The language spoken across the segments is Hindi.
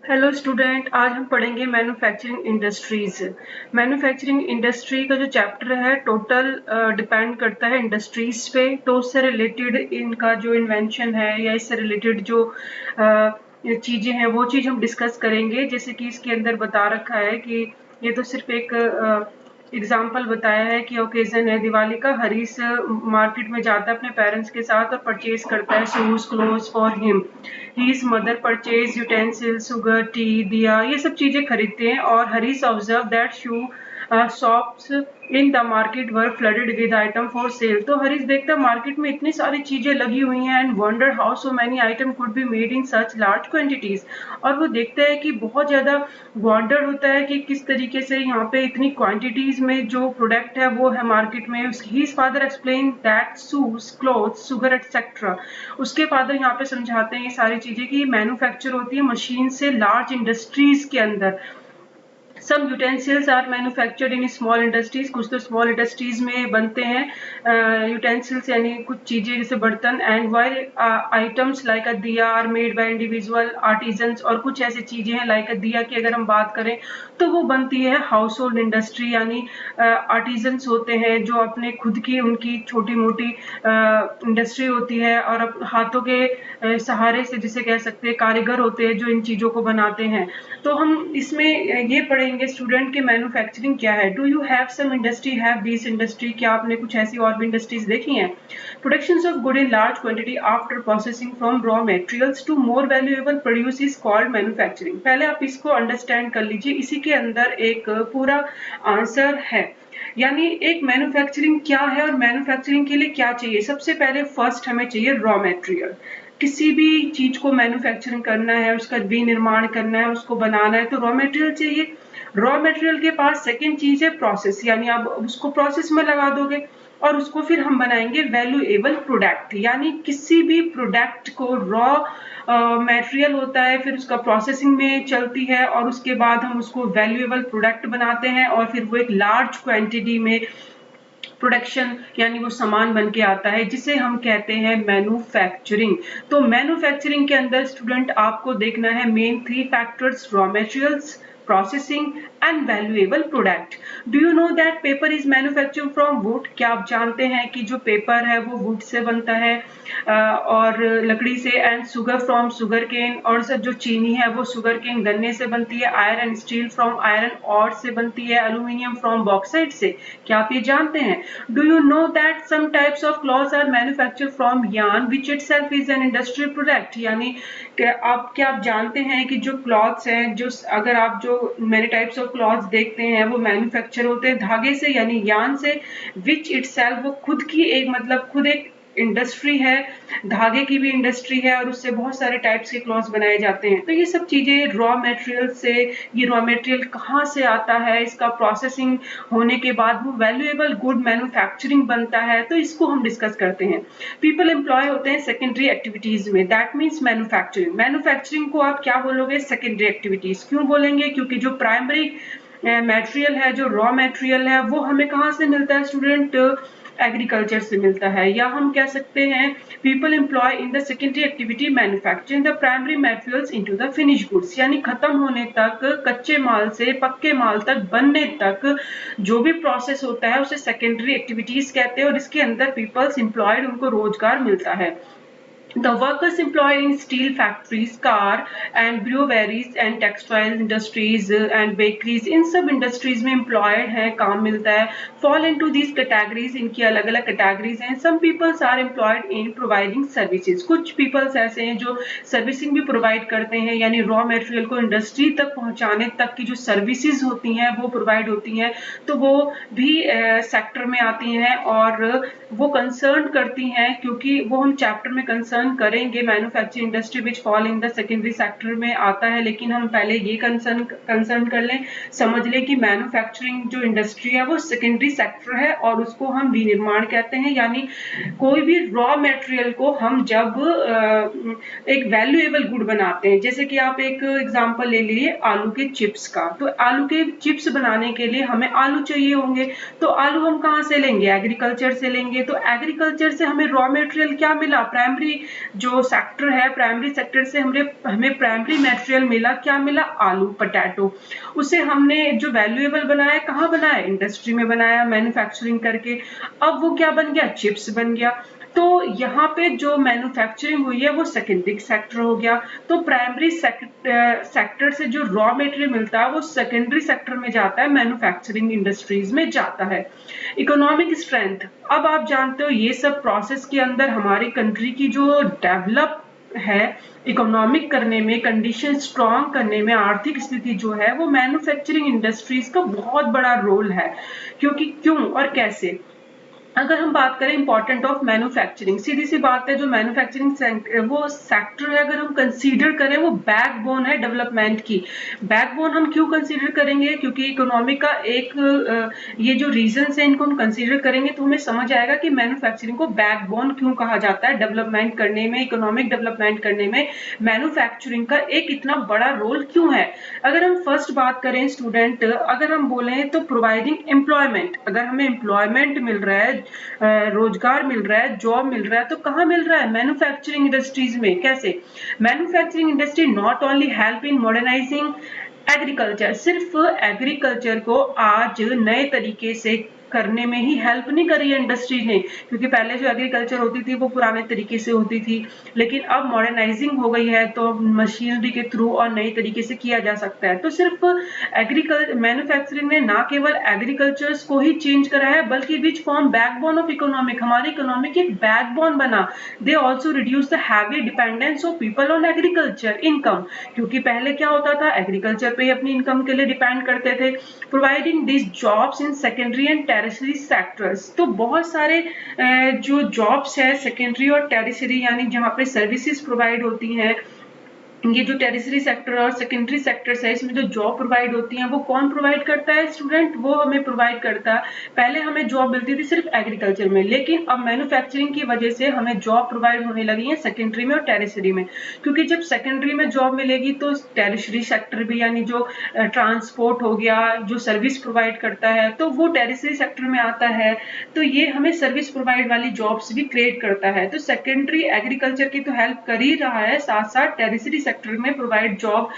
हेलो स्टूडेंट, आज हम पढ़ेंगे मैन्युफैक्चरिंग इंडस्ट्रीज। मैन्युफैक्चरिंग इंडस्ट्री का जो चैप्टर है टोटल डिपेंड करता है इंडस्ट्रीज पे। तो उससे रिलेटेड इनका जो इन्वेंशन है या इससे रिलेटेड जो चीजें हैं वो चीज हम डिस्कस करेंगे। जैसे कि इसके अंदर बता रखा है कि ये तो सिर्फ एक एग्जाम्पल बताया है कि ओकेजन है दिवाली का। हरीश मार्केट में जाता है अपने पेरेंट्स के साथ और परचेज करता है shoes clothes for him. His mother purchased utensils, sugar, tea, दिया, ये सब चीजें खरीदते हैं। और Harish observe that shoe shops in the market were flooded with item for sale. तो हरीश देखता है मार्केट में इतनी सारी चीजें लगी हुई हैं and wonder how so many item could be made in such large quantities. और वो देखता है कि बहुत ज्यादा वंडर होता है कि किस तरीके से यहाँ पे इतनी क्वांटिटीज में जो प्रोडक्ट है वो है मार्केट में। His father explain that shoes clothes sugar etcetera. उसके फादर यहाँ पे समझाते हैं ये सारी चीजें कि मैन्युफैक्चर होती है मशीन से लार्ज इंडस्ट्रीज के अंदर। Some utensils are manufactured in small industries, कुछ तो स्मॉल इंडस्ट्रीज में बनते हैं यूटेंसिल्स यानी कुछ चीजें जैसे बर्तन। And while items like a diya are made by individual artisans. और कुछ ऐसी चीजें हैं लाइक अ दिया की अगर हम बात करें तो वो बनती है हाउस होल्ड इंडस्ट्री, यानी आर्टिजन्स होते हैं जो अपने खुद की उनकी छोटी मोटी इंडस्ट्री होती है और हाथों के सहारे से जिसे कह सकते हैं कारीगर होते हैं जो इन चीजों को बनाते हैं। तो हम इसमें ये पढ़ेंगे स्टूडेंट के मैन्युफैक्चरिंग क्या है। Do you have some industry, have this industry, क्या आपने कुछ ऐसी और भी इंडस्ट्रीज देखी हैं। Production of good in large quantity after processing from raw materials to more valuable produce is called manufacturing. पहले आप इसको अंडरस्टैंड कर लीजिए, इसी के अंदर एक पूरा आंसर है। यानी एक मैन्युफैक्चरिंग क्या है और मैन्युफैक्चरिंग के लिए क्या चाहिए। सबसे पहले फर्स्ट हमें चाहिए रॉ मटेरियल। किसी भी चीज को मैन्युफैक्चरिंग करना है, उसका विनिर्माण करना है, उसको बनाना है तो रॉ मटेरियल चाहिए। रॉ मटेरियल के पास सेकेंड चीज है प्रोसेस, यानी आप उसको प्रोसेस में लगा दोगे और उसको फिर हम बनाएंगे वैल्यूएबल प्रोडक्ट। यानी किसी भी प्रोडक्ट को रॉ मटेरियल होता है, फिर उसका प्रोसेसिंग में चलती है और उसके बाद हम उसको वैल्यूएबल प्रोडक्ट बनाते हैं और फिर वो एक लार्ज क्वांटिटी में प्रोडक्शन यानी वो सामान बन के आता है जिसे हम कहते हैं मैन्युफैक्चरिंग। तो मैन्युफैक्चरिंग के अंदर स्टूडेंट आपको देखना है main three factors, raw materials, processing and valuable product. Do you know that paper is manufactured from would. क्या आप जानते हैं कि जो पेपर है वो वुड से बनता है और लकड़ी से। And sugar from sugar cane, और सब जो चीनी है वो शुगर केन गन्ने से बनती है। Iron steel from iron or से बनती है। एल्यूमिनियम फ्रॉम बॉक्साइट से। क्या आप ये जानते हैं। Do you know that some types of cloths are manufactured from yarn, which itself is an industrial product? यानी क्या आप जानते हैं कि जो क्लॉथ्स हैं, जो अगर आप जो मेनी टाइप्स ऑफ क्लॉथ्स देखते हैं वो मैन्युफैक्चर होते हैं धागे से यानी यार्न से। विच इटसेल्फ, वो खुद की एक मतलब खुद एक इंडस्ट्री है, धागे की भी इंडस्ट्री है और उससे बहुत सारे टाइप्स के क्लॉथ्स बनाए जाते हैं। तो ये सब चीजें रॉ मटेरियल से, ये रॉ मटेरियल कहाँ से आता है, इसका प्रोसेसिंग होने के बाद वो वैल्यूएबल गुड मैन्युफैक्चरिंग बनता है, तो इसको हम डिस्कस करते हैं। पीपल एम्प्लॉय होते हैं सेकेंडरी एक्टिविटीज में, दैट मीन्स मैन्युफैक्चरिंग। मैन्युफैक्चरिंग को आप क्या बोलोगे, सेकेंडरी एक्टिविटीज। क्यों बोलेंगे, क्योंकि जो प्राइमरी मटेरियल है, जो रॉ मटेरियल है वो हमें कहाँ से मिलता है स्टूडेंट, एग्रीकल्चर से मिलता है। या हम कह सकते हैं people employ in the secondary activity manufacturing the primary materials into the finish goods. यानी खत्म होने तक, कच्चे माल से पक्के माल तक, बनने तक जो भी प्रोसेस होता है उसे सेकेंडरी एक्टिविटीज कहते हैं और इसके अंदर पीपल्स एम्प्लॉयड, उनको रोजगार मिलता है। The workers employed in steel factories, car and breweries and textile industries and bakeries, इन सब इंडस्ट्रीज में employed हैं, काम मिलता है। Fall into these categories, इनकी अलग अलग कैटेगरीज हैं। Some peoples are employed in providing services, कुछ peoples ऐसे हैं जो सर्विसिंग भी प्रोवाइड करते हैं, यानी रॉ मटेरियल को इंडस्ट्री तक पहुंचाने तक की जो सर्विसेज होती हैं वो प्रोवाइड होती हैं, तो वो भी सेक्टर में आती हैं और वो कंसर्न करती हैं, क्योंकि वो हम चैप्टर में कंसर्न करेंगे। Manufacturing industry which fall in the secondary sector में आता है, लेकिन हम पहले ये कंसर्न कर लें, समझ लें कि मैन्युफैक्चरिंग जो इंडस्ट्री है वो सेकेंडरी सेक्टर है और उसको हम विनिर्माण कहते हैं। यानी कोई भी रॉ मटेरियल को हम जब एक वैल्यूएबल गुड बनाते हैं, जैसे कि आप एक एग्जांपल ले लीजिए आलू के चिप्स का। तो आलू के चिप्स बनाने के लिए हमें आलू चाहिए होंगे, तो आलू हम कहाँ से लेंगे, एग्रीकल्चर से लेंगे। तो एग्रीकल्चर से हमें रॉ मटेरियल क्या मिला, प्राइमरी जो सेक्टर है, प्राइमरी सेक्टर से हमें प्राइमरी मटेरियल मिला, क्या मिला? आलू, पोटैटो। उसे हमने जो वैल्यूएबल बनाया, कहाँ बनाया? इंडस्ट्री में बनाया, मैन्युफैक्चरिंग करके। अब वो क्या बन गया? चिप्स बन गया। तो यहाँ पे जो मैन्युफैक्चरिंग हुई है वो सेकेंडरी सेक्टर हो गया। तो प्राइमरी सेक्टर से जो रॉ मटेरियल मिलता है वो सेकेंडरी सेक्टर में जाता है, मैन्युफैक्चरिंग इंडस्ट्रीज में जाता है। इकोनॉमिक स्ट्रेंथ, अब आप जानते हो ये सब प्रोसेस के अंदर हमारी कंट्री की जो डेवलप है इकोनॉमिक करने में, कंडीशन स्ट्रॉन्ग करने में, आर्थिक स्थिति जो है वो मैन्युफैक्चरिंग इंडस्ट्रीज का बहुत बड़ा रोल है। क्योंकि क्यों और कैसे? अगर हम बात करें इंपॉर्टेंट ऑफ मैन्युफैक्चरिंग, सीधी सी बात है, जो मैन्युफैक्चरिंग वो सेक्टर है, अगर हम कंसीडर करें वो बैकबोन है डेवलपमेंट की। बैकबोन हम क्यों कंसीडर करेंगे? क्योंकि इकोनॉमी का एक ये जो रीजन है इनको हम कंसीडर करेंगे तो हमें समझ आएगा कि मैन्युफैक्चरिंग को बैकबोन क्यों कहा जाता है डेवलपमेंट करने में, इकोनॉमिक डेवलपमेंट करने में मैन्युफैक्चरिंग का एक इतना बड़ा रोल क्यों है। अगर हम फर्स्ट बात करें स्टूडेंट, अगर हम बोलें तो प्रोवाइडिंग एम्प्लॉयमेंट, अगर हमें एम्प्लॉयमेंट मिल रहा है, रोजगार मिल रहा है, जॉब मिल रहा है, तो कहाँ मिल रहा है? मैन्युफैक्चरिंग इंडस्ट्रीज में। कैसे? Manufacturing industry not only help in modernising agriculture, सिर्फ एग्रीकल्चर को आज नए तरीके से करने में ही हेल्प नहीं करी है इंडस्ट्री ने, क्योंकि पहले जो एग्रीकल्चर होती थी वो पुराने तरीके से होती थी, लेकिन अब मॉडर्नाइजिंग हो गई है तो मशीनरी के थ्रू और नई तरीके से किया जा सकता है। तो सिर्फ मैन्युफैक्चरिंग ने ना केवल एग्रीकल्चर्स को ही चेंज करा है, बल्कि which form backbone of economic, हमारी इकोनॉमी की एक बैकबोन बना। They also reduce the heavy dependence of people on agriculture income, क्योंकि पहले क्या होता था, एग्रीकल्चर पे ही अपनी इनकम के लिए डिपेंड करते थे। Providing this jobs in secondary and tertiary sectors, तो बहुत सारे जो जॉब्स है सेकेंडरी और टेरिशरी, यानी जहाँ पे सर्विसेज प्रोवाइड होती हैं, ये जो टेरिशरी सेक्टर और सेकेंडरी सेक्टर्स है, इसमें जो जॉब प्रोवाइड होती है वो कौन प्रोवाइड करता है स्टूडेंट? वो हमें प्रोवाइड करता है। पहले हमें जॉब मिलती थी सिर्फ एग्रीकल्चर में, लेकिन अब मैन्युफैक्चरिंग की वजह से हमें जॉब प्रोवाइड होने लगी है सेकेंडरी में और टेरिशरी में। क्योंकि जब सेकेंडरी में जॉब मिलेगी तो टेरिशरी सेक्टर भी, यानी जो ट्रांसपोर्ट हो गया, जो सर्विस प्रोवाइड करता है, तो वो टेरिशरी सेक्टर में आता है। तो ये हमें सर्विस प्रोवाइड वाली जॉब्स भी क्रिएट करता है। तो सेकेंडरी एग्रीकल्चर की तो हेल्प कर ही रहा है, साथ साथ टेरिशरी सेक्टर में प्रोवाइड जॉब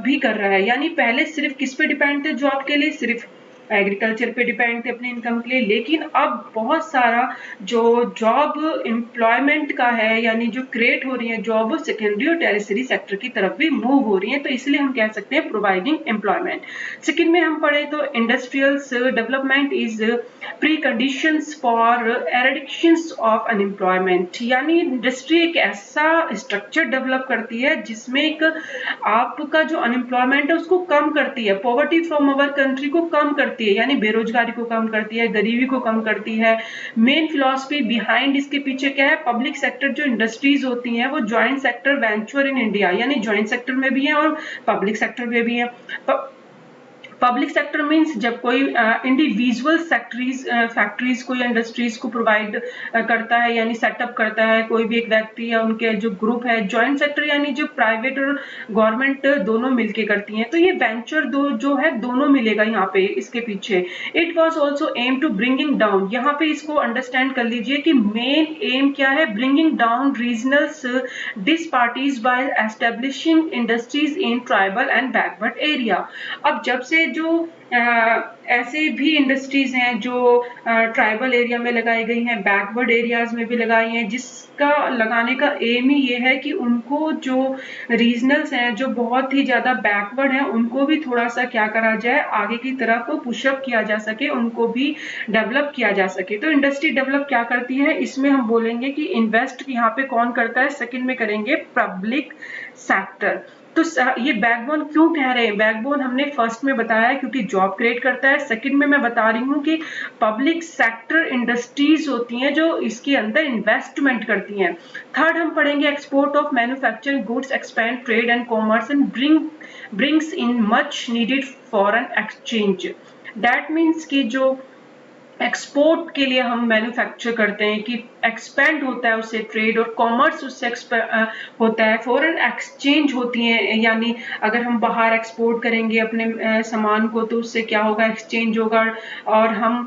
भी कर रहा है। यानी पहले सिर्फ किस पे डिपेंड थे जॉब के लिए? सिर्फ एग्रीकल्चर पे डिपेंड थे अपने इनकम के लिए, लेकिन अब बहुत सारा जो जॉब एम्प्लॉयमेंट का है, यानी जो क्रिएट हो रही है जॉब, वो सेकेंडरी और टेरिशरी सेक्टर की तरफ भी मूव हो रही है। तो इसलिए हम कह सकते हैं प्रोवाइडिंग एम्प्लॉयमेंट। सेकेंड में हम पढ़े तो industrial development is preconditions for eradication of unemployment, यानी इंडस्ट्री एक ऐसा स्ट्रक्चर डेवलप करती है जिसमें एक आपका जो अनएम्प्लॉयमेंट है उसको कम करती है, पॉवर्टी फ्रॉम अवर कंट्री को कम करती है, यानी बेरोजगारी को कम करती है, गरीबी को कम करती है। मेन फिलॉसफी बिहाइंड इसके पीछे क्या है? पब्लिक सेक्टर जो इंडस्ट्रीज होती हैं वो joint sector venture in India, यानी ज्वाइंट सेक्टर में भी है और पब्लिक सेक्टर में भी है। पब्लिक सेक्टर मीन्स जब कोई इंडिविजुअल फैक्ट्रीज को या इंडस्ट्रीज को प्रोवाइड करता है, यानी सेटअप करता है कोई भी एक व्यक्ति या उनके जो ग्रुप है। जॉइंट सेक्टर यानी जो प्राइवेट और गवर्नमेंट दोनों मिलके करती हैं। तो ये वेंचर दो जो है दोनों मिलेगा यहाँ पे इसके पीछे। It was also aim to bringing down, यहाँ पे इसको अंडरस्टैंड कर लीजिए कि मेन एम क्या है? Bringing down regional disparities by establishing industries in tribal and backward area. अब जब से जो ऐसे भी इंडस्ट्रीज हैं जो ट्राइबल एरिया में लगाई गई हैं, बैकवर्ड एरियाज में भी लगाई हैं, जिसका लगाने का एम ही ये है कि उनको जो रीजनल्स हैं जो बहुत ही ज्यादा बैकवर्ड हैं उनको भी थोड़ा सा क्या करा जाए, आगे की तरफ पुशअप किया जा सके, उनको भी डेवलप किया जा सके। तो इंडस्ट्री डेवलप क्या करती है, इसमें हम बोलेंगे कि इन्वेस्ट यहाँ पे कौन करता है? सेकंड में करेंगे पब्लिक सेक्टर। तो ये बैकबोन क्यों कह रहे हैं? बैकबोन हमने फर्स्ट में बताया है क्योंकि जॉब क्रिएट करता है। सेकंड में मैं बता रही हूँ कि पब्लिक सेक्टर इंडस्ट्रीज होती हैं जो इसके अंदर इन्वेस्टमेंट करती हैं। थर्ड हम पढ़ेंगे export of manufacturing goods expand trade and commerce and brings in much needed foreign exchange. That means कि जो एक्सपोर्ट के लिए हम मैन्युफैक्चर करते हैं कि एक्सपेंड होता है उससे ट्रेड और कॉमर्स उससे होता है, फॉरेन एक्सचेंज होती है, यानी अगर हम बाहर एक्सपोर्ट करेंगे अपने सामान को तो उससे क्या होगा, एक्सचेंज होगा और हम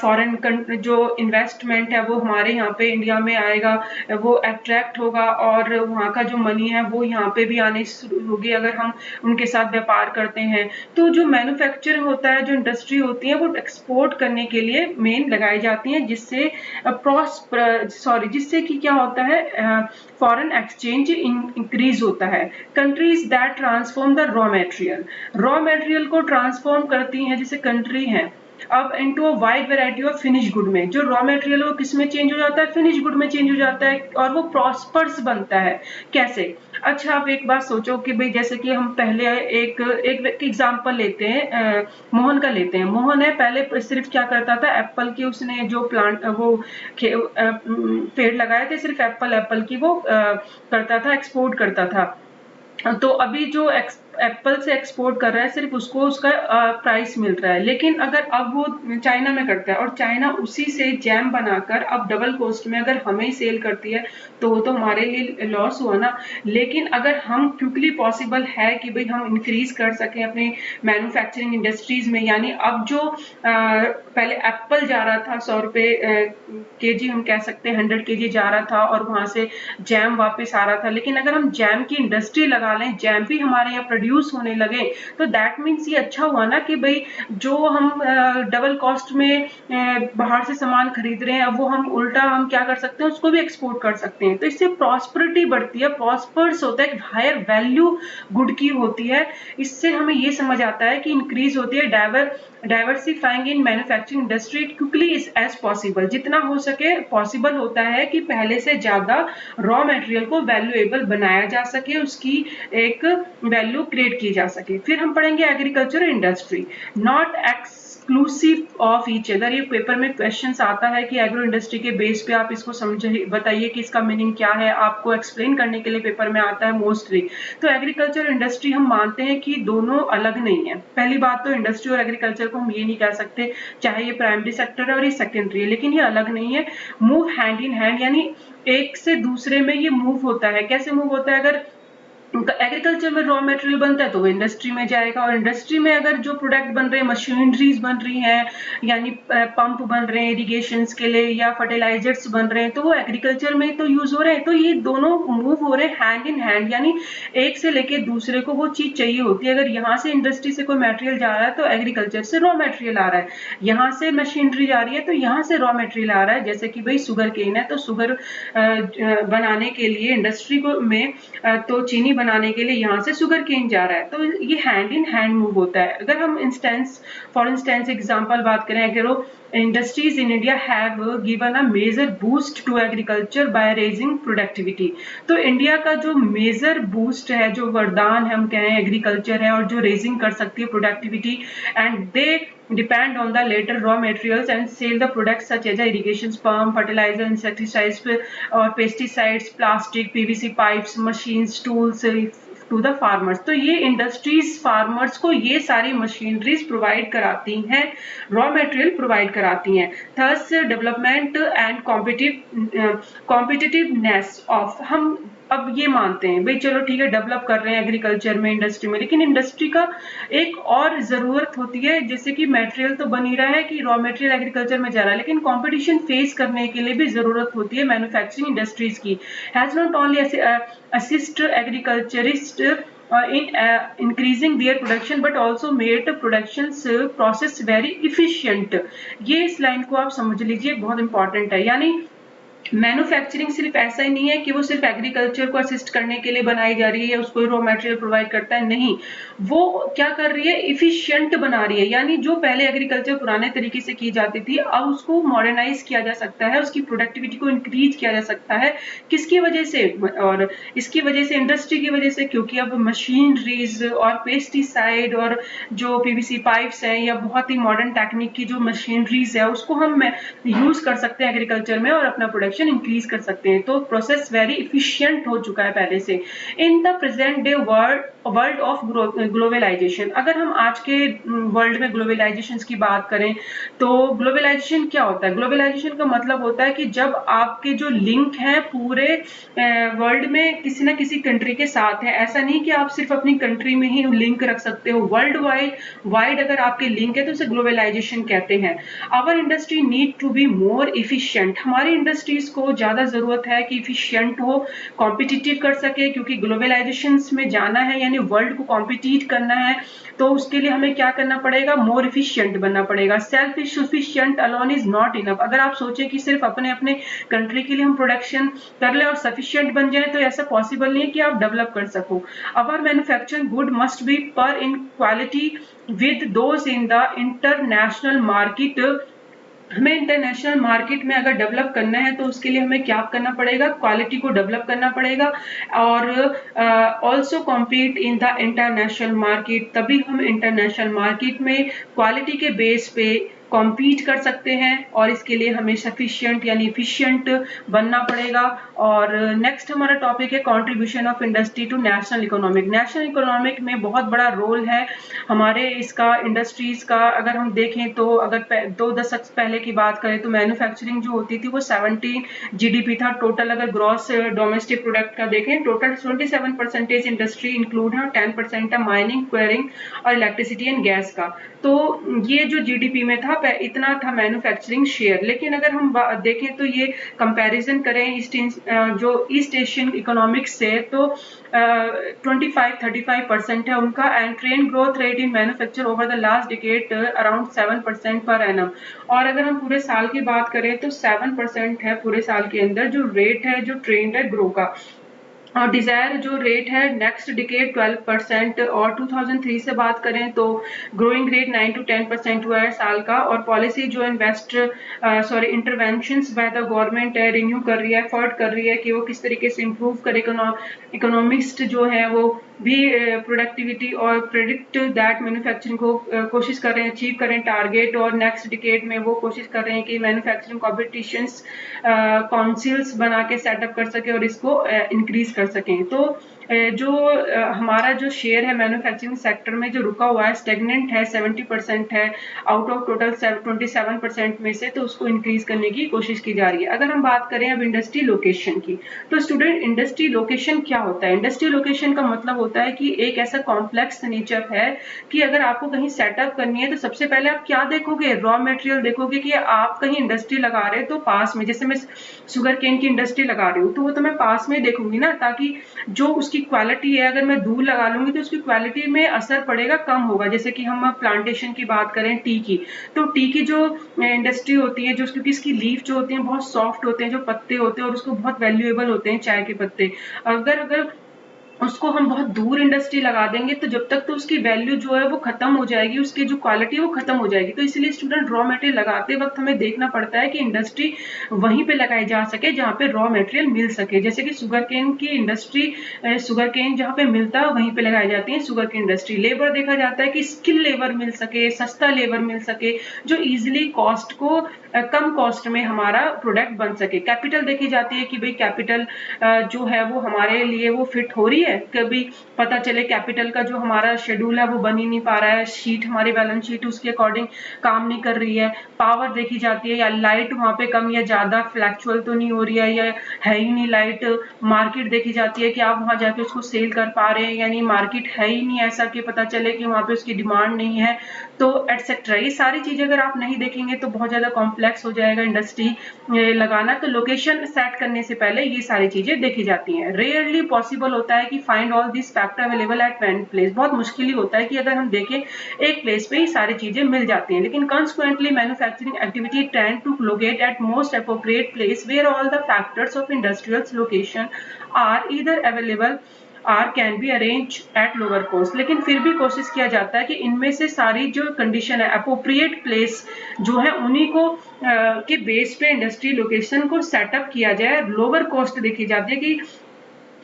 फॉरेन जो इन्वेस्टमेंट है वो हमारे यहाँ पे इंडिया में आएगा, वो अट्रैक्ट होगा और वहाँ का जो मनी है वो यहाँ पे भी आने शुरू होगी अगर हम उनके साथ व्यापार करते हैं। तो जो मैन्युफैक्चरिंग होता है, जो इंडस्ट्री होती है, वो एक्सपोर्ट करने के लिए मेन लगाई जाती हैं, जिससे जिससे कि क्या होता है, फॉरेन एक्सचेंज इंक्रीज होता है। Countries that transform the raw material को ट्रांसफॉर्म करती हैं, जैसे कंट्री है अब into a wide variety of finish good में, जो रॉ मटेरियल वो किस में चेंज हो जाता है, फिनिश गुड में चेंज हो जाता है और वो प्रॉस्पर्स बनता है। कैसे? अच्छा, आप एक बात सोचो कि भाई जैसे कि हम पहले एक एग्जांपल लेते हैं, मोहन का लेते हैं। मोहन है, पहले सिर्फ क्या करता था, एप्पल की उसने जो प्लांट वो पेड़ लगाए थे, सिर्फ एप्पल की वो करता था, एक्सपोर्ट करता था। तो अभी जो एप्पल से एक्सपोर्ट कर रहा है सिर्फ उसको उसका प्राइस मिल रहा है, लेकिन अगर अब वो चाइना में करता है और चाइना उसी से जैम बनाकर अब डबल कॉस्ट में अगर हमें सेल करती है तो वो तो हमारे लिए लॉस हुआ ना। लेकिन अगर हम क्विकली पॉसिबल है कि भाई हम इंक्रीज कर सकें अपने मैन्युफैक्चरिंग इंडस्ट्रीज में, यानी अब जो पहले एप्पल जा रहा था 100 रुपए केजी, हम कह सकते हैं 100 केजी जा रहा था और वहां से जैम वापस आ रहा था, लेकिन अगर हम जैम की इंडस्ट्री लगा लें, जैम भी हमारे यहाँ प्रोड्यूस होने लगे, तो दैट मीन्स ये अच्छा हुआ ना कि भाई जो हम डबल कॉस्ट में बाहर से सामान खरीद रहे हैं, अब वो हम उल्टा हम क्या कर सकते हैं, उसको भी एक्सपोर्ट कर सकते हैं। तो इससे प्रॉस्पेरिटी बढ़ती है, प्रॉस्पर्स होता है, हायर वैल्यू गुड की होती है। इससे हमें ये समझ आता है कि इंक्रीज होती है diversifying in manufacturing industry quickly as possible, जितना हो सके पॉसिबल होता है कि पहले से ज्यादा रॉ मटेरियल को वैल्यूएबल बनाया जा सके, उसकी एक वैल्यू क्रिएट की जा सके। फिर हम पढ़ेंगे agriculture industry, not exclusive of each other. ये पेपर में क्वेश्चंस आता है कि एग्रो इंडस्ट्री के बेस पे आप इसको समझिए, बताइए कि इसका मीनिंग क्या है, आपको एक्सप्लेन करने के लिए पेपर में आता है मोस्टली। तो एग्रीकल्चर इंडस्ट्री हम मानते हैं कि दोनों अलग नहीं है। पहली बात तो इंडस्ट्री और एग्रीकल्चर को हम ये नहीं कह सकते, चाहे ये प्राइमरी सेक्टर है और ये सेकेंडरी है, लेकिन ये अलग नहीं है, मूव हैंड इन हैंड, यानी एक से दूसरे में ये मूव होता है। कैसे मूव होता है? अगर एग्रीकल्चर में रॉ मटेरियल बनता है तो वो इंडस्ट्री में जाएगा, और इंडस्ट्री में अगर जो प्रोडक्ट बन रहे हैं, मशीनरीज बन रही हैं, यानी पंप बन रहे हैं इरिगेशन के लिए या फर्टिलाइजर्स बन रहे हैं, तो वो एग्रीकल्चर में तो यूज हो रहे हैं। तो ये दोनों मूव हो रहे हैं हैंड इन हैंड, यानी एक से लेके दूसरे को वो चीज चाहिए होती है। अगर यहाँ से इंडस्ट्री से कोई मटेरियल जा रहा है तो एग्रीकल्चर से रॉ मटेरियल आ रहा है, यहाँ से मशीनरी जा रही है तो यहाँ से रॉ मटेरियल आ रहा है। जैसे कि भाई शुगर केन है, तो शुगर बनाने के लिए इंडस्ट्री को में तो चीनी बनाने के लिए यहाँ से शुगर केन जा रहा है, तो ये हैंड इन हैंड मूव होता है। अगर हम फॉर इंस्टेंस एग्जांपल बात करें, अगर industries in India have given a major boost to agriculture by raising productivity। तो इंडिया का जो मेजर बूस्ट है, जो वरदान है हम कहें, एग्रीकल्चर है, और जो रेजिंग कर सकती है productivity, and they depend on the later raw materials and sell the products such as irrigation pump, fertilizer, insecticides or pesticides, plastic, PVC pipes, machines, tools to the farmers. तो ये इंडस्ट्रीज फार्मर्स को ये सारी मशीनरीज प्रोवाइड कराती हैं, रॉ मटेरियल प्रोवाइड कराती हैं। थर्स डेवलपमेंट एंड कॉम्पिटिटिवनेस ऑफ, हम अब ये मानते हैं भाई चलो ठीक है डेवलप कर रहे हैं एग्रीकल्चर में, इंडस्ट्री में, लेकिन इंडस्ट्री का एक और जरूरत होती है, जैसे कि मटेरियल तो बन ही रहा है कि रॉ मटेरियल एग्रीकल्चर में जा रहा है, लेकिन कंपटीशन फेस करने के लिए भी जरूरत होती है मैन्युफैक्चरिंग इंडस्ट्रीज की। Has not only assist agriculturist in increasing their production but also made production process very efficient। ये इस लाइन को आप समझ लीजिए, बहुत इंपॉर्टेंट है। यानी मैन्युफैक्चरिंग सिर्फ ऐसा ही नहीं है कि वो सिर्फ एग्रीकल्चर को असिस्ट करने के लिए बनाई जा रही है या उसको रॉ मटेरियल प्रोवाइड करता है, नहीं, वो क्या कर रही है, इफिशिएंट बना रही है। यानी जो पहले एग्रीकल्चर पुराने तरीके से की जाती थी, अब उसको मॉडर्नाइज किया जा सकता है, उसकी प्रोडक्टिविटी को इंक्रीज किया जा सकता है। किसकी वजह से? और इसकी वजह से इंडस्ट्री की वजह से, क्योंकि अब मशीनरीज और पेस्टिसाइड और जो पीवीसी पाइप्स हैं या बहुत ही मॉडर्न टेक्निक की जो मशीनरीज है उसको हम यूज कर सकते हैं एग्रीकल्चर में और अपना प्रोडक्शन प्रोडक्शन इंक्रीज कर सकते हैं। तो प्रोसेस वेरी इफिशियंट हो चुका है पहले से। In the present day world of globalisation, अगर हम आज के वर्ल्ड में ग्लोबलाइजेशन की बात करें तो ग्लोबलाइजेशन क्या होता है? ग्लोबलाइजेशन का मतलब होता है कि जब आपके जो लिंक हैं पूरे वर्ल्ड में किसी ना किसी कंट्री के साथ है। ऐसा नहीं कि आप सिर्फ अपनी कंट्री में ही लिंक रख सकते हो, वर्ल्ड वाइड अगर आपके लिंक है तो उसे ग्लोबलाइजेशन कहते हैं। Our industry need to be more efficient, हमारी इंडस्ट्रीज को ज्यादा जरूरत है कि इफिशिएंट हो, कॉम्पिटिटिव कर सके, क्योंकि ग्लोबलाइजेशन में जाना है यानी वर्ल्ड को कॉम्पिटिट करना है। तो उसके लिए हमें क्या करना पड़ेगा? मोर इफिशिएंट बनना पड़ेगा। Self sufficient alone is not enough. अगर आप सोचें कि सिर्फ अपने अपने कंट्री के लिए हम प्रोडक्शन कर ले और सफिशिएंट बन जाए तो ऐसा पॉसिबल नहीं है कि आप डेवलप कर सको। अवर मैन्युफैक्चरिंग गुड मस्ट बी पर in quality with those in the international market. हमें इंटरनेशनल मार्केट में अगर डेवलप करना है तो उसके लिए हमें क्या करना पड़ेगा? क्वालिटी को डेवलप करना पड़ेगा और also compete in the international market. तभी हम इंटरनेशनल मार्केट में क्वालिटी के बेस पे कॉम्पीट कर सकते हैं और इसके लिए हमें सफिशिएंट यानी इफिशिएंट बनना पड़ेगा। और नेक्स्ट हमारा टॉपिक है contribution of industry to national economic. National economic में बहुत बड़ा रोल है हमारे इसका, इंडस्ट्रीज का। अगर हम देखें तो अगर 2 दशक पहले की बात करें तो मैन्युफैक्चरिंग जो होती थी वो 17 जीडीपी था टोटल। अगर ग्रॉस डोमेस्टिक प्रोडक्ट का देखें टोटल 27% इंडस्ट्री इंक्लूड है, 10% है माइनिंग, क्वेरिंग और इलेक्ट्रिसिटी एंड गैस का। तो ये जो जीडीपी में था इतना था मैन्युफैक्चरिंग शेयर। लेकिन अगर हम देखें तो ये कंपैरिजन करें जो ईस्ट एशियन इकोनॉमिक्स से तो 25-35% है उनका। And trend growth rate in manufacture over the last decade around 7% per annum. और अगर हम पूरे साल की बात करें तो 7% है पूरे साल के अंदर जो रेट है, जो ट्रेंड है ग्रो का। और डिजायर जो रेट है नेक्स्ट डिकेड 12%। और 2003 से बात करें तो ग्रोइंग रेट 9 to 10% हुआ है साल का। और पॉलिसी जो इंटरवेंशंस बाय द गवर्नमेंट है, रिन्यू कर रही है, एफर्ट कर रही है कि वो किस तरीके से इम्प्रूव करे। इकोनॉमिस्ट जो है वो भी प्रोडक्टिविटी और प्रेडिक्ट दैट मैन्युफैक्चरिंग को कोशिश कर रहे हैं अचीव करें टारगेट। और नेक्स्ट डिकेड में वो कोशिश कर रहे हैं कि मैन्युफैक्चरिंग कॉम्पिटिशंस काउंसिल्स बना के सेटअप कर सके और इसको इंक्रीज कर सकें। तो जो हमारा जो शेयर है मैन्युफैक्चरिंग सेक्टर में जो रुका हुआ है, स्टेगनेंट है, 70% है आउट ऑफ टोटल 27% में से, तो उसको इंक्रीज करने की कोशिश की जा रही है। अगर हम बात करें अब इंडस्ट्री लोकेशन की तो स्टूडेंट इंडस्ट्री लोकेशन क्या होता है? इंडस्ट्री लोकेशन का मतलब होता है कि एक ऐसा कॉम्प्लेक्स नेचर है कि अगर आपको कहीं सेटअप करनी है तो सबसे पहले आप क्या देखोगे? रॉ मटेरियल देखोगे कि आप कहीं इंडस्ट्री लगा रहे हो तो पास में, जैसे मैं शुगर केन की इंडस्ट्री लगा रही हूँ तो वो तो मैं पास में देखूंगी ना, ताकि जो उसकी क्वालिटी है अगर मैं दूर लगा लूंगी तो उसकी क्वालिटी में असर पड़ेगा, कम होगा। जैसे कि हम प्लांटेशन की बात करें टी की, तो टी की जो इंडस्ट्री होती है, जो क्योंकि इसकी लीफ जो होती है बहुत सॉफ्ट होते हैं, जो पत्ते होते हैं और उसको बहुत वैल्यूएबल होते हैं चाय के पत्ते। अगर उसको हम बहुत दूर इंडस्ट्री लगा देंगे तो जब तक तो उसकी वैल्यू जो है वो खत्म हो जाएगी, उसकी जो क्वालिटी है वो खत्म हो जाएगी। तो इसलिए स्टूडेंट रॉ मटेरियल लगाते वक्त हमें देखना पड़ता है कि इंडस्ट्री वहीं पे लगाई जा सके जहाँ पे रॉ मटेरियल मिल सके। जैसे कि शुगर केन की इंडस्ट्री, शुगर केन जहाँ पे मिलता है वहीं पे लगाई जाती है शुगर केन इंडस्ट्री। लेबर देखा जाता है कि स्किल लेबर मिल सके, सस्ता लेबर मिल सके, जो इजिली कॉस्ट को कम कॉस्ट में हमारा प्रोडक्ट बन सके। कैपिटल देखी जाती है कि भाई कैपिटल जो है वो हमारे लिए वो फिट हो रही है। कभी पता चले कैपिटल का जो हमारा शेड्यूल है वो बन ही नहीं पा रहा है, शीट हमारी बैलेंस शीट उसके अकॉर्डिंग काम नहीं कर रही है। पावर देखी जाती है, या लाइट वहां पे कम या ज्यादा फ्लैक्चुअल तो नहीं हो रही है या है ही नहीं लाइट। मार्केट देखी जाती है कि आप वहां जाके उसको सेल कर पा रहे हैं, यानी मार्केट है ही नहीं ऐसा कि पता चले कि वहां पे उसकी डिमांड नहीं है, तो एटसेट्रा। ये सारी चीजें अगर आप नहीं देखेंगे तो बहुत ज्यादा कॉम्प्लेक्स हो जाएगा इंडस्ट्री लगाना। तो लोकेशन सेट करने से पहले ये सारी चीजें देखी जाती हैं। रेयरली पॉसिबल होता है कि find all this factor available at one place. बहुत मुश्किल ही होता है कि अगर हम देखें एक प्लेस पे ही सारी चीजें मिल जाती हैं। लेकिन consequently manufacturing activity tend to locate at most appropriate place where all the factors of industrial location are either available or can be arrange at lower cost. लेकिन फिर भी कोशिश किया जाता है कि इनमें से सारी जो कंडीशन है अप्रोप्रिएट प्लेस जो है उन्हीं को के बेस पे इंडस्ट्री लोकेशन को सेटअप किया जाए। लोअर कॉस्ट देखी जाती है कि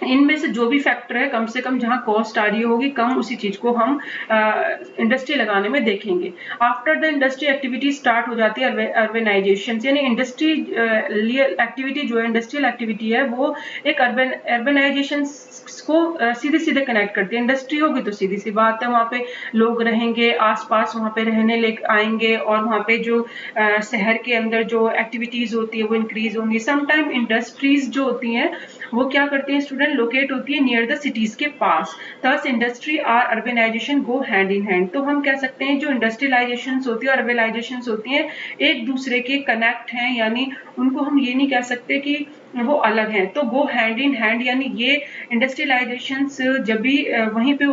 इनमें से जो भी फैक्टर है कम से कम जहां कॉस्ट आ रही होगी कम, उसी चीज को हम इंडस्ट्री लगाने में देखेंगे। After the industry activity start हो जाती है अर्बनाइजेशन, यानी इंडस्ट्री एक्टिविटी जो है, इंडस्ट्रियल एक्टिविटी है, वो एक अर्बनाइजेशन को सीधे सीधे कनेक्ट करती है। इंडस्ट्री होगी तो सीधी सी बात है वहां पे लोग रहेंगे, आसपास वहां पे रहने ले आएंगे, और वहां पे जो शहर के अंदर जो एक्टिविटीज होती है वो इंक्रीज होंगी। समटाइम इंडस्ट्रीज जो होती हैं वो क्या करती हैं स्टूडेंट, लोकेट होती है नियर द सिटीज के पास। थस इंडस्ट्री और urbanisation go hand in hand. तो हम कह सकते हैं जो इंडस्ट्रियलाइजेशन होती है, अर्बनाइजेशन होती हैं, एक दूसरे के कनेक्ट हैं, यानी उनको हम ये नहीं कह सकते कि वो अलग हैं, तो गो हैंड इन हैंड, यानी ये इंडस्ट्रियलाइजेशन जब भी वहीं पे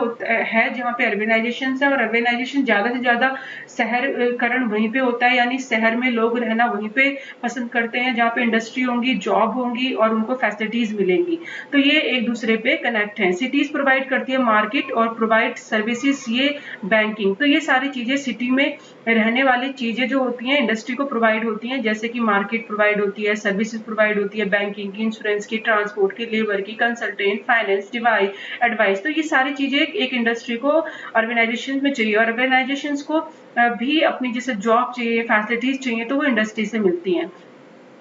है जहाँ पे अर्बनाइजेशन है, और अर्बनाइजेशन ज्यादा से ज्यादा शहरीकरण वहीं पे होता है, यानी शहर में लोग रहना वहीं पे पसंद करते हैं जहाँ पे इंडस्ट्री होंगी, जॉब होंगी और उनको फैसिलिटीज मिलेंगी। तो ये एक दूसरे पे कनेक्ट हैं। सिटीज प्रोवाइड करती है मार्केट और प्रोवाइड सर्विसेज, ये बैंकिंग। तो ये सारी चीजें सिटी में रहने वाली चीजें जो होती हैं इंडस्ट्री को प्रोवाइड होती हैं, जैसे कि मार्केट प्रोवाइड होती है, सर्विसेज प्रोवाइड होती है, बैंकिंग की, इंश्योरेंस की, ट्रांसपोर्ट की, लेबर की, कंसल्टेंट, फाइनेंस, एडवाइस। तो ये सारी चीजें एक इंडस्ट्री को ऑर्गेनाइजेशन में चाहिए, और ऑर्गेनाइजेशन को भी अपनी जैसे जॉब चाहिए, फैसिलिटीज चाहिए, तो वो इंडस्ट्री से मिलती हैं।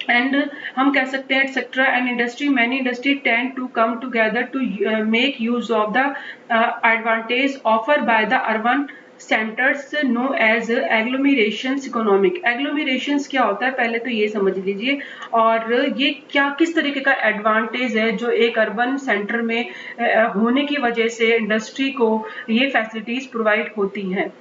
एंड हम कह सकते हैं etcetera and industry, many industry tend to come together to make use of the advantage offer by the urban centres known as agglomerations economic. Agglomerations क्या होता है पहले तो ये समझ लीजिए, और ये क्या किस तरीके का एडवांटेज है जो एक अर्बन सेंटर में होने की वजह से इंडस्ट्री को ये फैसिलिटीज प्रोवाइड होती हैं।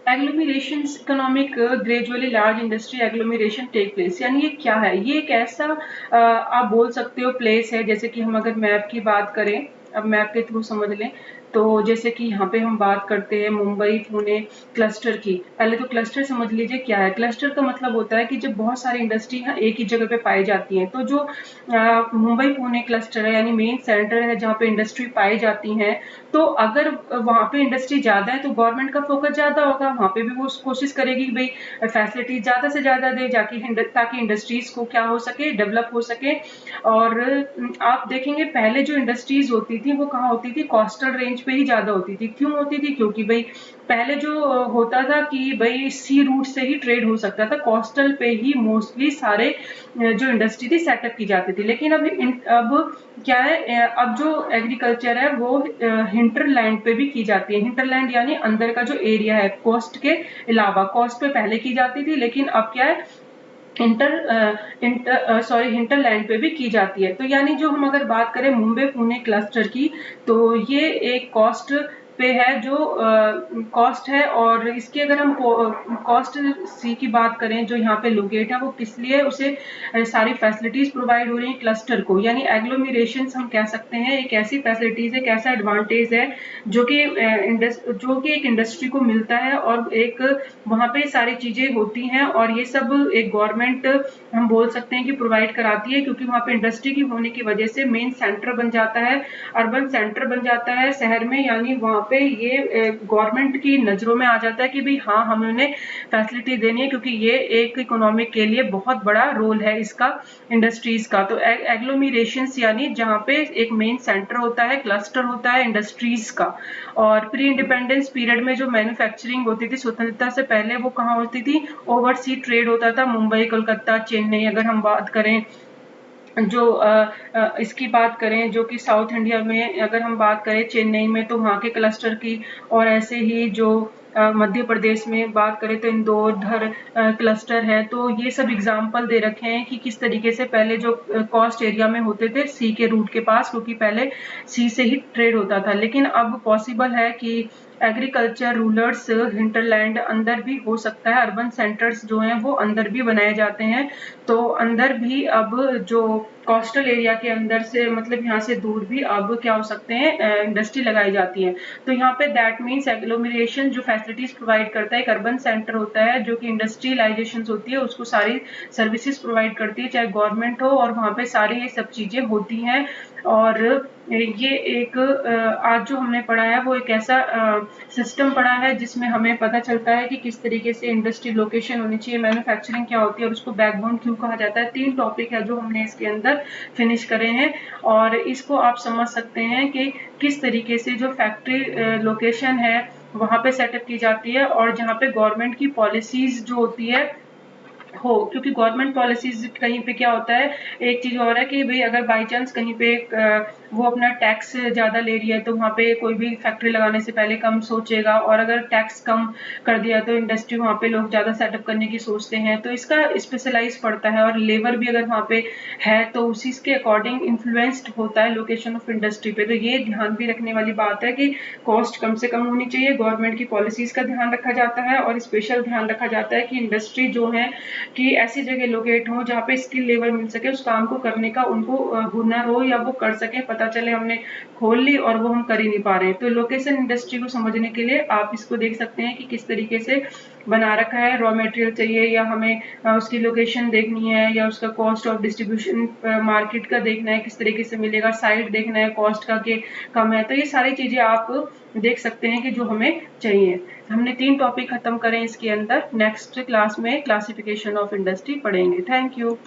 Agglomeration economic gradually large industry agglomeration take place, यानी ये क्या है, ये एक ऐसा आप बोल सकते हो प्लेस है, जैसे कि हम अगर मैप की बात करें, अब मैप के थ्रू समझ लें, तो जैसे कि यहाँ पे हम बात करते हैं मुंबई पुणे क्लस्टर की। पहले तो क्लस्टर समझ लीजिए क्या है। क्लस्टर का मतलब होता है कि जब बहुत सारी इंडस्ट्री एक ही जगह पे पाई जाती हैं, तो जो मुंबई पुणे क्लस्टर है, यानी मेन सेंटर है जहाँ पे इंडस्ट्री पाई जाती हैं, तो अगर वहां पे इंडस्ट्री ज्यादा है तो गवर्नमेंट का फोकस ज्यादा होगा, वहां पे भी वो कोशिश करेगी कि भाई फैसिलिटी ज्यादा से ज्यादा दे, जाके ताकि इंडस्ट्रीज को क्या हो सके, डेवलप हो सके। और आप देखेंगे पहले जो इंडस्ट्रीज होती थी वो कहाँ होती थी, कोस्टल रेंज पे ही ज्यादा होती थी। क्यों होती थी, क्योंकि भाई पहले जो होता था कि भाई सी रूट से ही ट्रेड हो सकता था, कोस्टल पे ही मोस्टली सारे जो इंडस्ट्री थी सेटअप की जाती थी। लेकिन अब क्या है, अब जो एग्रीकल्चर है वो हिंटरलैंड पे भी की जाती है। हिंटरलैंड यानी अंदर का जो एरिया है, कोस्ट के अलावा। कोस्ट पे पहले की जाती थी, लेकिन अब क्या है, हिंटरलैंड पे भी की जाती है। तो यानी जो हम अगर बात करें मुंबई पुणे क्लस्टर की, तो ये एक कॉस्ट पे है, जो कॉस्ट है, और इसकी अगर हम कॉस्ट सी की बात करें, जो यहाँ पे लोकेट है, वो किस लिए उसे सारी फैसिलिटीज प्रोवाइड हो रही है क्लस्टर को, यानी एग्लोमेरेशन हम कह सकते हैं एक ऐसी फैसिलिटीज है, एक ऐसा एडवांटेज है जो कि एक इंडस्ट्री को मिलता है, और एक वहां पे सारी चीजें होती हैं, और ये सब एक गवर्नमेंट हम बोल सकते हैं कि प्रोवाइड कराती है, क्योंकि वहां पे इंडस्ट्री की होने की वजह से मेन सेंटर बन जाता है, अर्बन सेंटर बन जाता है शहर में, यानी वहां पे ये गवर्नमेंट की नजरों में आ जाता है कि भाई हाँ, हमें उन्हें फैसिलिटी देनी है, क्योंकि ये एक इकोनॉमिक के लिए बहुत बड़ा रोल है इसका, इंडस्ट्रीज का। तो एग्लोमेरेशन यानी जहाँ पे एक मेन सेंटर होता है, क्लस्टर होता है इंडस्ट्रीज का। और प्री इंडिपेंडेंस पीरियड में जो मैन्युफैक्चरिंग होती थी स्वतंत्रता से पहले, वो कहाँ होती थी, ओवरसी ट्रेड होता था, मुंबई, कोलकाता, चेन्नई। अगर हम बात करें जो इसकी बात करें, जो कि साउथ इंडिया में अगर हम बात करें चेन्नई में, तो वहाँ के क्लस्टर की, और ऐसे ही जो मध्य प्रदेश में बात करें तो इंदौर, धर क्लस्टर है। तो ये सब एग्जाम्पल दे रखे हैं कि किस तरीके से पहले जो कॉस्ट एरिया में होते थे सी के रूट के पास, क्योंकि पहले सी से ही ट्रेड होता था। लेकिन अब पॉसिबल है कि एग्रीकल्चर रूलर्स हिंटरलैंड अंदर भी हो सकता है, अर्बन सेंटर्स जो हैं वो अंदर भी बनाए जाते हैं। तो अंदर भी अब जो कोस्टल एरिया के अंदर से, मतलब यहाँ से दूर भी अब क्या हो सकते हैं, इंडस्ट्री लगाई जाती है। तो यहाँ पे दैट मीन्स एग्लोमेरेशन जो फैसिलिटीज प्रोवाइड करता है, एक अर्बन सेंटर होता है जो कि इंडस्ट्रियलाइजेशन होती है, उसको सारी सर्विसेज प्रोवाइड करती है, चाहे गवर्नमेंट हो, और वहाँ पे सारी ये सब चीजें होती हैं। और ये एक आज जो हमने पढ़ा है वो एक ऐसा सिस्टम पढ़ा है जिसमें हमें पता चलता है कि किस तरीके से इंडस्ट्री लोकेशन होनी चाहिए, मैन्युफैक्चरिंग क्या होती है और उसको बैकबोन क्यों कहा जाता है। 3 टॉपिक है जो हमने इसके अंदर फिनिश करे हैं और इसको आप समझ सकते हैं कि किस तरीके से जो फैक्ट्री लोकेशन है वहाँ पे सेटअप की जाती है और जहाँ पे गवर्नमेंट की पॉलिसीज जो होती है हो, क्योंकि गवर्नमेंट पॉलिसीज कहीं पे क्या होता है, एक चीज और है कि भाई अगर बाई चांस कहीं पे वो अपना टैक्स ज्यादा ले रही है तो वहाँ पे कोई भी फैक्ट्री लगाने से पहले कम सोचेगा, और अगर टैक्स कम कर दिया तो इंडस्ट्री वहाँ पे लोग ज्यादा सेटअप करने की सोचते हैं, तो इसका स्पेशलाइज पड़ता है और लेबर भी अगर वहाँ पे है तो उसी के अकॉर्डिंग इन्फ्लुएंस्ड होता है लोकेशन ऑफ इंडस्ट्री पे। तो ये ध्यान भी रखने वाली बात है कि कॉस्ट कम से कम होनी चाहिए, गवर्नमेंट की पॉलिसीज का ध्यान रखा जाता है और स्पेशल ध्यान रखा जाता है कि इंडस्ट्री जो है कि ऐसी जगह लोकेट हो जहाँ पे स्किल लेबर मिल सके, उस काम को करने का उनको हुनर हो या वो कर सके, पता चले हमने खोल ली और वो हम कर ही नहीं पा रहे हैं। तो लोकेशन इंडस्ट्री को समझने के लिए आप इसको देख सकते हैं कि किस तरीके से बना रखा है, रॉ मटेरियल चाहिए या हमें उसकी लोकेशन देखनी है या उसका कॉस्ट ऑफ डिस्ट्रीब्यूशन मार्केट का देखना है किस तरीके से मिलेगा, साइट देखना है कॉस्ट का कि कम है, तो ये सारी चीजें आप देख सकते हैं कि जो हमें चाहिए। हमने 3 टॉपिक खत्म करें इसके अंदर, नेक्स्ट क्लास में क्लासिफिकेशन ऑफ इंडस्ट्री पढ़ेंगे। Thank you.